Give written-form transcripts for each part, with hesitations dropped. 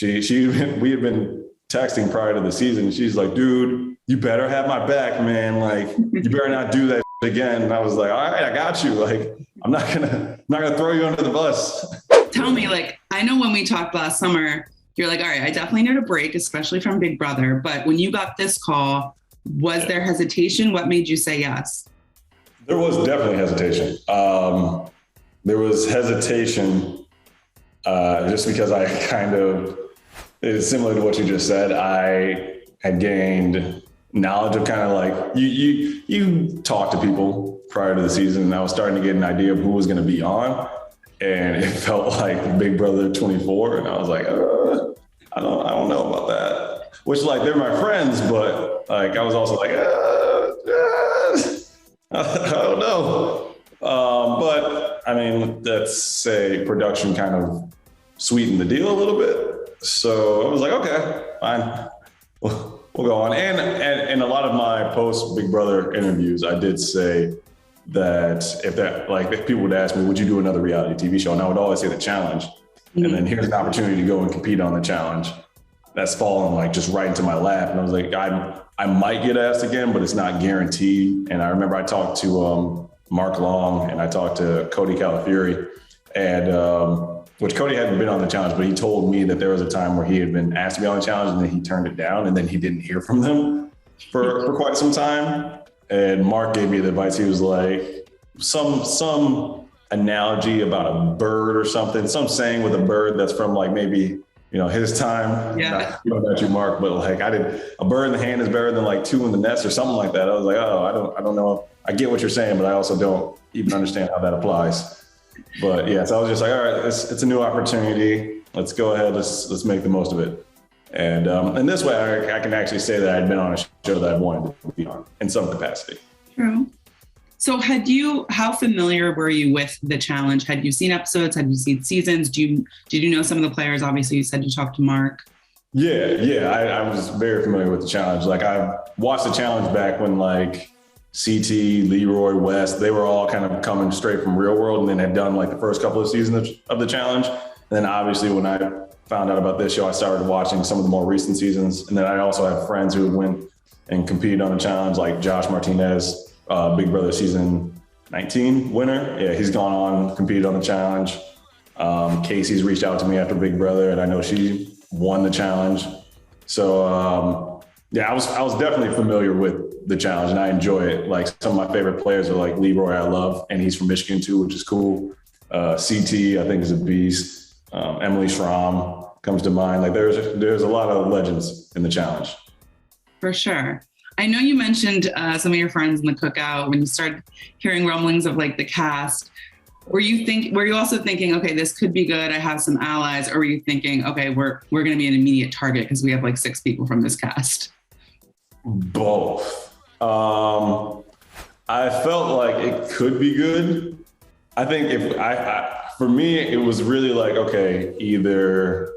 we had been texting prior to the season. She's like, dude, you better have my back, man. Like, you better not do that again. And I was like, all right, I got you. Like, I'm not gonna throw you under the bus. Tell me, like, I know when we talked last summer, you're like, all right, I definitely need a break, especially from Big Brother. But when you got this call, was there hesitation? What made you say yes? There was definitely hesitation. There was hesitation just because I it's similar to what you just said. I had gained knowledge of kind of like, you talk to people prior to the season, and I was starting to get an idea of who was going to be on. And it felt like Big Brother 24. And I was like, I don't know about that. Which, like, they're my friends, but like, I was also like, I don't know. But I mean, let's say production kind of sweetened the deal a little bit. So I was like, okay, fine. We'll go on. And a lot of my post Big Brother interviews, I did say that if people would ask me, would you do another reality TV show? And I would always say the challenge. Mm-hmm. And then here's an opportunity to go and compete on the challenge. That's fallen like just right into my lap. And I was like, I might get asked again, but it's not guaranteed. And I remember I talked to Mark Long and I talked to Kody Calafieri, and which Kody hadn't been on the challenge, but he told me that there was a time where he had been asked to be on the challenge and then he turned it down, and then he didn't hear from them for quite some time. And Mark gave me the advice. He was like, some analogy about a bird or something, some saying with a bird that's from like maybe, his time. Yeah. I don't know about you, Mark, but like a bird in the hand is better than like two in the nest or something like that. I was like, I don't know. I get what you're saying, but I also don't even understand how that applies. But yeah, so I was just like, all right, it's a new opportunity. Let's go ahead. Let's make the most of it. And in this way, I can actually say that I'd been on a show that I wanted to be on in some capacity. True. So how familiar were you with the challenge? Had you seen episodes? Had you seen seasons? Did you know some of the players? Obviously, you said you talked to Mark. Yeah. I was very familiar with the challenge. Like, I watched the challenge back when like CT, Leroy, West, they were all kind of coming straight from Real World and then had done like the first couple of seasons of the challenge. And then obviously when I found out about this show, I started watching some of the more recent seasons. And then I also have friends who went and competed on the challenge, like Josh Martinez, Big Brother season 19 winner. Yeah, he's gone on, competed on the challenge. Casey's reached out to me after Big Brother, and I know she won the challenge. So I was definitely familiar with the challenge, and I enjoy it. Like, some of my favorite players are like Leroy, I love, and he's from Michigan too, which is cool. CT, I think, is a beast. Emily Schramm comes to mind. Like, there's a lot of legends in the challenge. For sure. I know you mentioned some of your friends in the cookout when you started hearing rumblings of like the cast. Were you also thinking, okay, this could be good, I have some allies, or were you thinking, okay, we're going to be an immediate target because we have like 6 people from this cast? Both. I felt like it could be good. I think for me, it was really like, okay, either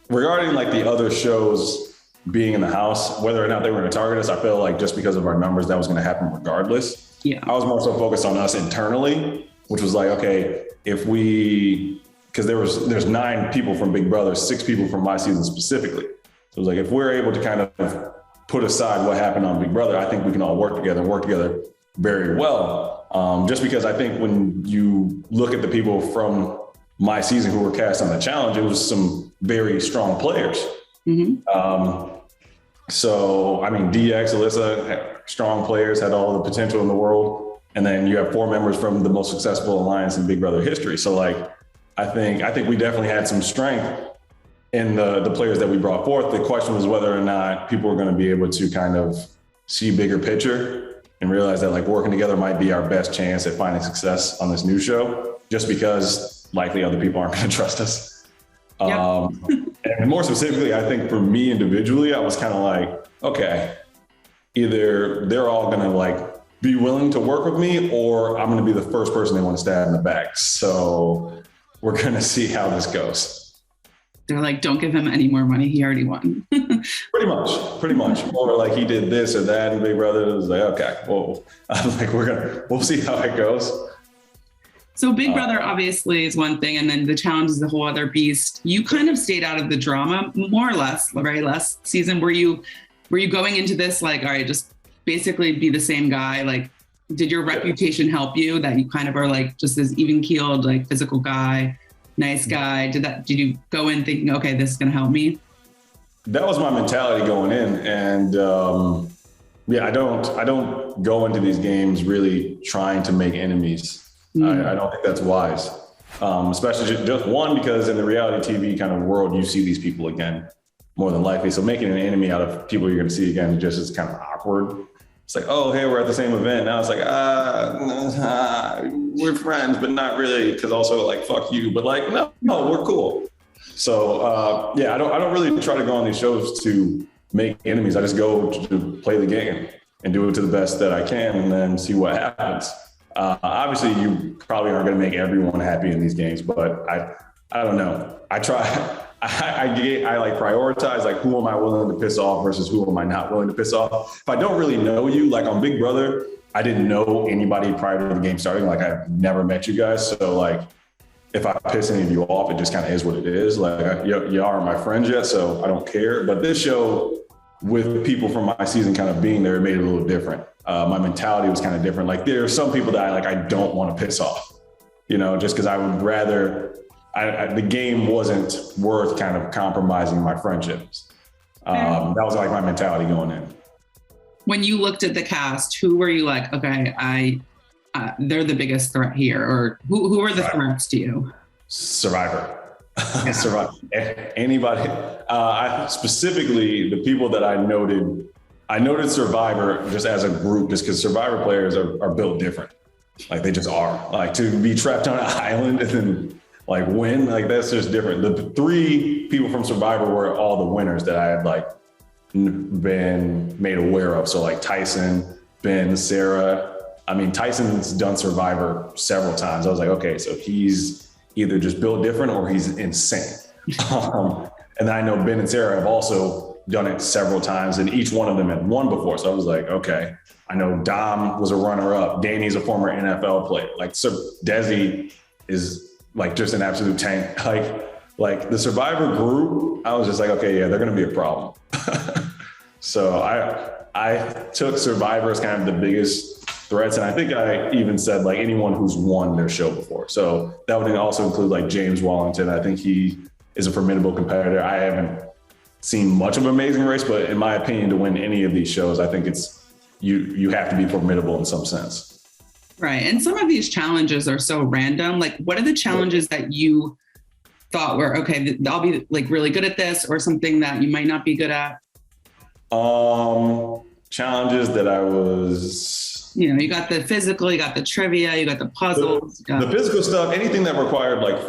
regarding like the other shows being in the house, whether or not they were going to target us, I felt like just because of our numbers, that was going to happen regardless. Yeah. I was more so focused on us internally, which was like, okay, because there's 9 people from Big Brother, 6 people from my season specifically. So it was like, if we're able to kind of put aside what happened on Big Brother, I think we can all work together very well. Just because I think when you look at the people from my season who were cast on the challenge, it was some very strong players. Mm-hmm. So, I mean, DX, Alyssa, strong players, had all the potential in the world. And then you have 4 members from the most successful alliance in Big Brother history. So like, I think we definitely had some strength in the players that we brought forth. The question was whether or not people were going to be able to kind of see bigger picture and realize that like working together might be our best chance at finding success on this new show, just because likely other people aren't going to trust us. Yep. And more specifically, I think for me individually, I was kind of like, okay, either they're all going to like be willing to work with me, or I'm going to be the first person they want to stab in the back. So we're going to see how this goes. They're like, don't give him any more money. He already won. Pretty much. Or like he did this or that in Big Brother. It was like, okay, well, I'm like, we'll see how it goes. So Big Brother obviously is one thing, and then the challenge is a whole other beast. You kind of stayed out of the drama more or less, right? Last season, were you going into this like, all right, just basically be the same guy? Like, did your reputation help you that you kind of are like just this even keeled, like physical guy, nice guy? Did you go in thinking, okay, this is going to help me? That was my mentality going in. And yeah, I don't go into these games really trying to make enemies. I don't think that's wise. Especially just one, because in the reality TV kind of world, you see these people again, more than likely. So making an enemy out of people you're going to see again just is kind of awkward. It's like, oh, hey, we're at the same event. Now it's like, we're friends, but not really. Cause also like, fuck you, but like, no, we're cool. So yeah, I don't really try to go on these shows to make enemies. I just go to play the game and do it to the best that I can and then see what happens. Obviously you probably aren't going to make everyone happy in these games, but I don't know. I try. I like prioritize like who am I willing to piss off versus who am I not willing to piss off. If I don't really know you, like on Big Brother, I didn't know anybody prior to the game starting. Like I've never met you guys. So like if I piss any of you off, it just kind of is what it is. Like you aren't my friends yet, so I don't care. But this show with people from my season kind of being there, it made it a little different. My mentality was kind of different. Like there are some people that I don't want to piss off, you know, just because I would rather, the game wasn't worth kind of compromising my friendships. That was like my mentality going in. When you looked at the cast, who were you like, okay, they're the biggest threat here, or who are the threats to you? Survivor. Yeah. Survivor. Anybody. Specifically, the people that I noted Survivor just as a group, just because Survivor players are built different. Like they just are. Like to be trapped on an island and then like win, like that's just different. The three people from Survivor were all the winners that I had like been made aware of. So like Tyson, Ben, Sarah. I mean, Tyson's done Survivor several times. I was like, okay, so he's either just built different or he's insane. And then I know Ben and Sarah have also done it several times, and each one of them had won before. So I was like, okay, I know Dom was a runner-up. Danny's a former NFL player. Like, so Desi is like just an absolute tank. Like the Survivor group, I was just like, okay, yeah, they're going to be a problem. So I took Survivor as kind of the biggest threats. And I think I even said like anyone who's won their show before. So that would also include like James Wallington. I think he is a formidable competitor. I haven't seen much of Amazing Race, but in my opinion, to win any of these shows, I think it's you have to be formidable in some sense. Right. And some of these challenges are so random. Like, what are the challenges that you thought were, okay, I'll be like really good at this, or something that you might not be good at? Challenges that I was... You know, you got the physical, you got the trivia, you got the puzzles. The physical stuff, anything that required like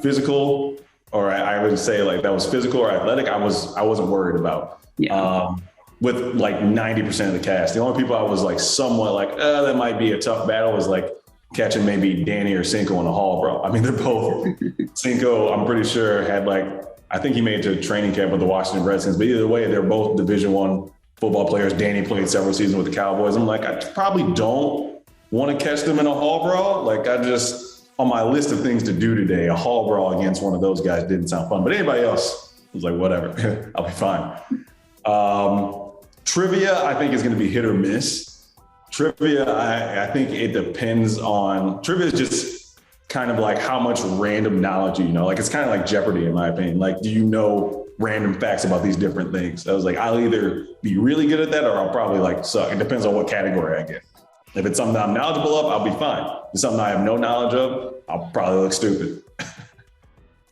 physical, or I would say like that was physical or athletic, I wasn't worried about. Yeah. With like 90% of the cast. The only people I was like somewhat like, that might be a tough battle was like catching maybe Danny or Cinco in the hall, bro. I mean, they're both, Cinco, I'm pretty sure had like, I think he made it to training camp with the Washington Redskins, but either way, they're both Division I football players. Danny played several seasons with the Cowboys. I'm like, I probably don't want to catch them in a hall brawl. Like on my list of things to do today, a hall brawl against one of those guys didn't sound fun, but anybody else was like, whatever, I'll be fine. Trivia, I think is going to be hit or miss. Trivia, I think it depends on, trivia is just kind of like how much random knowledge you know. Like it's kind of like Jeopardy in my opinion. Like, do you know random facts about these different things? I was like, I'll either be really good at that or I'll probably like suck. It depends on what category I get. If it's something I'm knowledgeable of, I'll be fine. If it's something I have no knowledge of, I'll probably look stupid.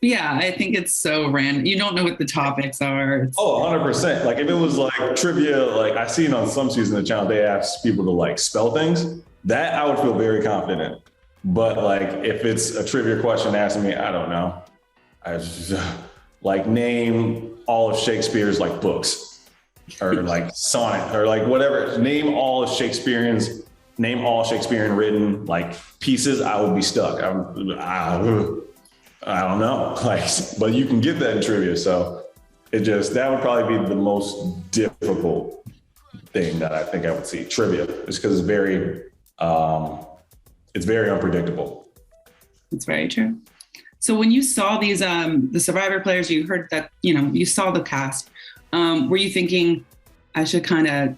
Yeah, I think it's so random. You don't know what the topics are. 100%. Like if it was like trivia, like I seen on some season of the channel, they ask people to like spell things. That I would feel very confident in. But like if it's a trivia question asking me, I don't know. I just, like name all of Shakespeare's like books or like sonnet or like whatever. Name all Shakespearean written like pieces. I would be stuck. I don't know, like, but you can get that in trivia. So that would probably be the most difficult thing that I think I would see. Trivia, just because it's very unpredictable. It's very true. So when you saw these, the Survivor players, you heard that, you saw the cast. Were you thinking, I should kind of,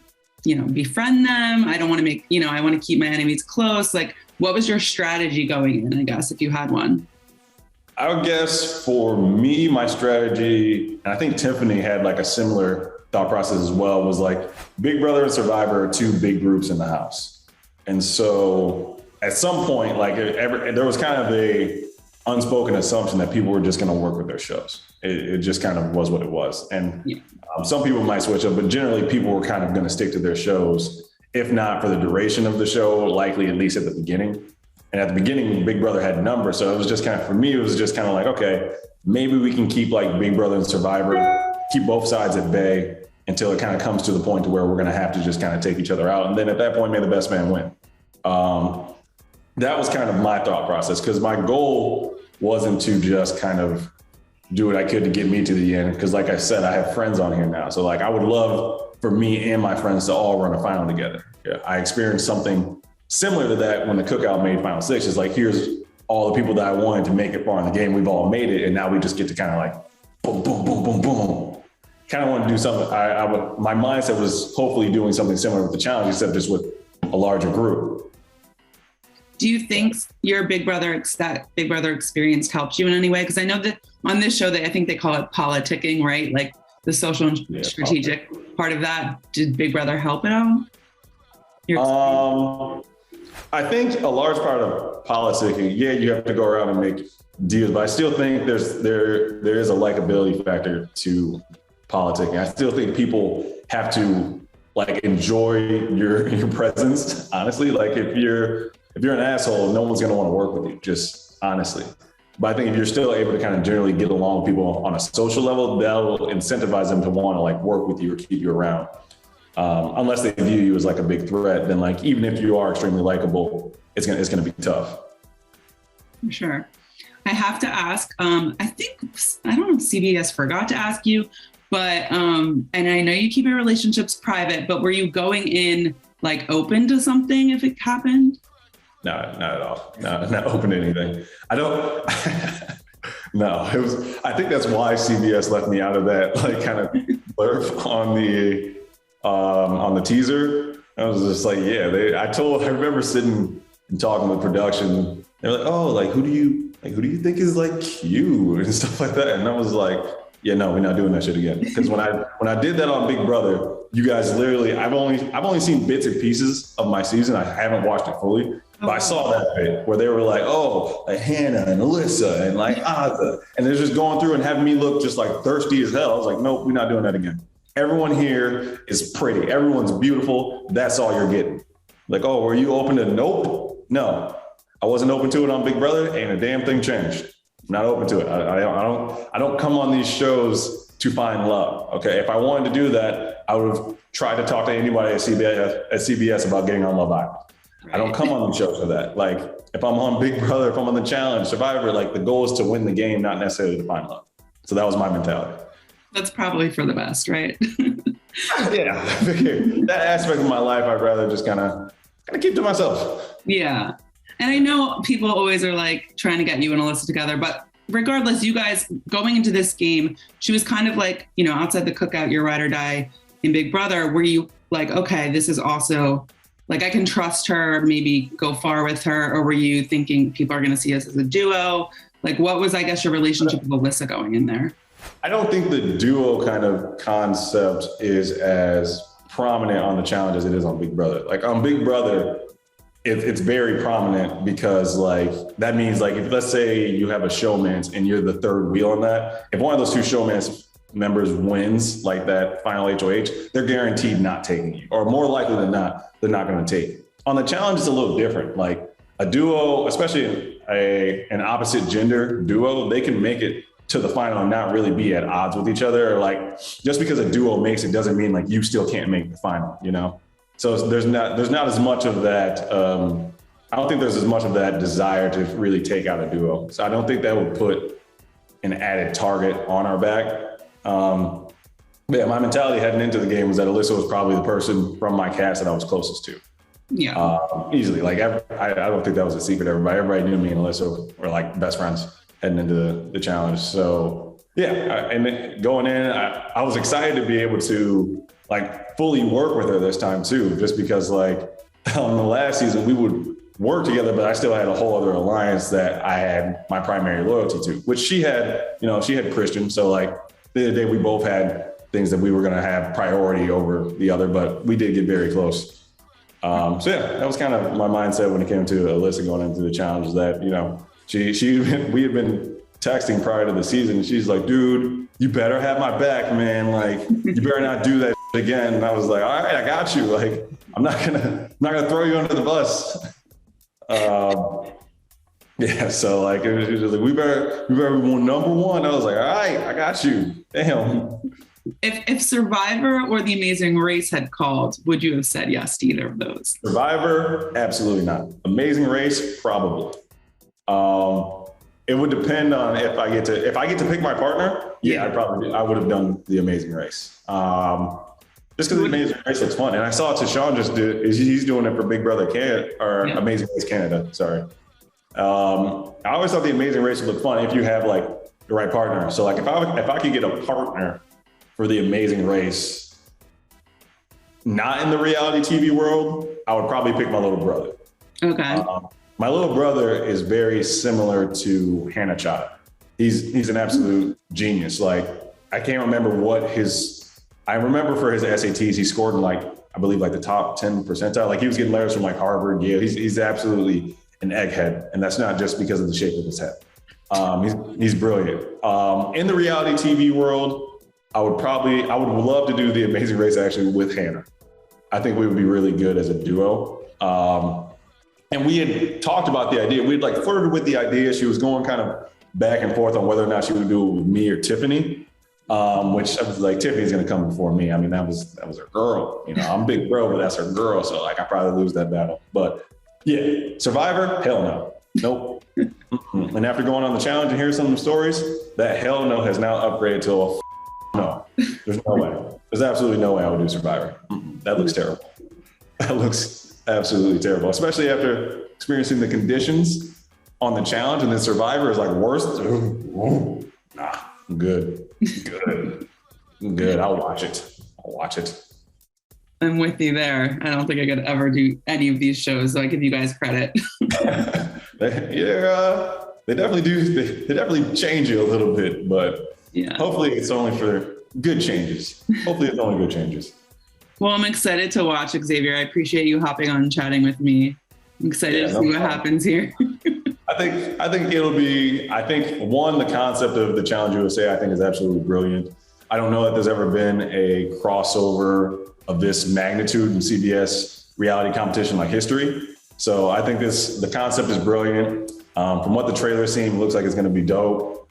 befriend them? I don't want to make, I want to keep my enemies close. Like, what was your strategy going in, I guess, if you had one? I would guess for me, my strategy, and I think Tiffany had like a similar thought process as well, was like Big Brother and Survivor are two big groups in the house. And so at some point, like there was kind of a unspoken assumption that people were just going to work with their shows. It just kind of was what it was. And some people might switch up, but generally people were kind of going to stick to their shows, if not for the duration of the show, likely at least at the beginning. And at the beginning, Big Brother had numbers. So it was just kind of, for me, it was just kind of like, okay, maybe we can keep like Big Brother and Survivor, keep both sides at bay until it kind of comes to the point to where we're going to have to just kind of take each other out. And then at that point, may the best man win. That was kind of my thought process, because my goal wasn't to just kind of do what I could to get me to the end. Because like I said, I have friends on here now. So like I would love for me and my friends to all run a final together. Yeah, I experienced something similar to that when the Cookout made Final Six. It's like, here's all the people that I wanted to make it far in the game. We've all made it. And now we just get to kind of like, boom, boom, boom, boom, boom. Kind of want to do something. My mindset was hopefully doing something similar with the challenge, except just with a larger group. Do you think your Big Brother experience helped you in any way? Because I know that on this show, I think they call it politicking, right? Like the social and strategic part of that. Did Big Brother help at all? I think a large part of politicking, you have to go around and make deals, but I still think there is a likability factor to politicking. I still think people have to like enjoy your presence. Honestly, like if you're an asshole, no one's gonna want to work with you, just honestly. But I think if you're still able to kind of generally get along with people on a social level, that'll incentivize them to want to like work with you or keep you around. Unless they view you as like a big threat, then like even if you are extremely likable, it's gonna be tough. For sure. I have to ask. I don't know if CBS forgot to ask you, but and I know you keep your relationships private, but were you going in like open to something if it happened? No, not at all. No, not open to anything. I don't. No, I think that's why CBS left me out of that like kind of blurb on the teaser. I was just like, I remember sitting and talking with production. They're like, oh, like who do you think is like you and stuff like that. And I was like, yeah, no, we're not doing that shit again. Because when I did that on Big Brother, you guys literally, I've only seen bits and pieces of my season. I haven't watched it fully. But I saw that bit where they were like, oh, like Hannah and Alyssa and like Aza. And they're just going through and having me look just like thirsty as hell. I was like, nope, we're not doing that again. Everyone here is pretty. Everyone's beautiful. That's all you're getting. Like, oh, were you open to nope? No, I wasn't open to it on Big Brother. Ain't a damn thing changed. I'm not open to it. I don't come on these shows to find love. Okay. If I wanted to do that, I would have tried to talk to anybody at CBS about getting on Love Island. I don't come on the show for that. Like if I'm on Big Brother, if I'm on the Challenge, Survivor, like the goal is to win the game, not necessarily to find love. So that was my mentality. That's probably for the best, right? Yeah, that aspect of my life, I'd rather just kind of keep to myself. Yeah. And I know people always are like trying to get you and Alyssa together, but regardless, you guys going into this game, she was kind of like, outside the Cookout, your ride or die in Big Brother. Were you like, okay, this is also like, I can trust her, maybe go far with her? Or were you thinking people are going to see us as a duo? Like, what was, I guess, your relationship with Alyssa going in there? I don't think the duo kind of concept is as prominent on the Challenge as it is on Big Brother. Like on Big Brother, it's very prominent because like, that means like, if let's say you have a showmance and you're the third wheel on that, if one of those two showmance members wins like that final HOH, they're guaranteed not taking you, or more likely than not, they're not going to take you. On the Challenge, it's a little different. Like a duo, especially an opposite gender duo, they can make it to the final and not really be at odds with each other. Or like, just because a duo makes it doesn't mean like you still can't make the final, So there's not as much of that. I don't think there's as much of that desire to really take out a duo. So I don't think that would put an added target on our back. But yeah, my mentality heading into the game was that Alyssa was probably the person from my cast that I was closest to. Yeah. Easily. Like, I don't think that was a secret. Everybody knew me and Alyssa were like best friends heading into the challenge. So yeah, and then going in, I was excited to be able to like fully work with her this time too, just because like on the last season we would work together, but I still had a whole other alliance that I had my primary loyalty to, which she had, she had Christian. So like the other day we both had things that we were going to have priority over the other, but we did get very close. So yeah, that was kind of my mindset when it came to Alyssa going into the challenge, that, we had been texting prior to the season, and she's like, dude, you better have my back, man. Like, you better not do that again. And I was like, all right, I got you. Like, I'm not gonna throw you under the bus. Yeah, so like it was just like we better be number one. I was like, all right, I got you. Damn. If Survivor or The Amazing Race had called, would you have said yes to either of those? Survivor, absolutely not. Amazing Race, probably. It would depend on if I get to pick my partner. Yeah, I would have done The Amazing Race. Just because The Amazing Race looks fun. And I saw Tashawn he's doing it for Big Brother Canada, or Amazing Race Canada, sorry. I always thought The Amazing Race would look fun if you have like the right partner. So like if I could get a partner for The Amazing Race, not in the reality TV world, I would probably pick my little brother. Okay. My little brother is very similar to Hannah Chada. He's an absolute genius. Like, I can't remember I remember for his SATs, he scored in like, I believe like the top 10 percentile. Like he was getting letters from like Harvard, Yale. He's absolutely an egghead. And that's not just because of the shape of his head. He's brilliant. In the reality TV world, I would love to do The Amazing Race actually with Hannah. I think we would be really good as a duo. And we had talked about the idea. We'd like flirted with the idea. She was going kind of back and forth on whether or not she would do it with me or Tiffany, which I was like, Tiffany's going to come before me. I mean, that was her girl. I'm big bro, but that's her girl. So like, I probably lose that battle. But yeah, Survivor, hell no. Nope. And after going on the challenge and hearing some of the stories, that hell no has now upgraded to a no. There's no way. There's absolutely no way I would do Survivor. That looks terrible. That looks absolutely terrible, especially after experiencing the conditions on the challenge, and then Survivor is like worse. Nah, I'm good. I'll watch it. I'm with you there. I don't think I could ever do any of these shows, so I give you guys credit. They definitely do. They definitely change you a little bit, but hopefully it's only for good changes. Well, I'm excited to watch, Xavier. I appreciate you hopping on and chatting with me. I'm excited to see what happens here. I think it'll be, the concept of the Challenge USA, I think is absolutely brilliant. I don't know that there's ever been a crossover of this magnitude in CBS reality competition like history. So I think the concept is brilliant. From what the trailer seemed, looks like it's going to be dope.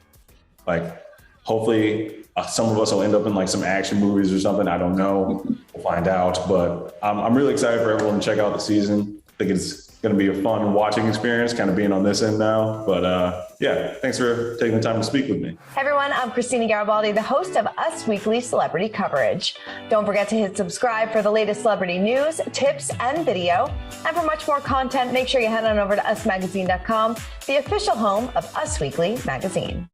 Like, hopefully some of us will end up in like some action movies or something. I don't know. We'll find out. But I'm really excited for everyone to check out the season. I think it's going to be a fun watching experience, kind of being on this end now. But thanks for taking the time to speak with me. Hey everyone, I'm Christina Garibaldi, the host of Us Weekly Celebrity Coverage. Don't forget to hit subscribe for the latest celebrity news, tips, and video. And for much more content, make sure you head on over to usmagazine.com, the official home of Us Weekly Magazine.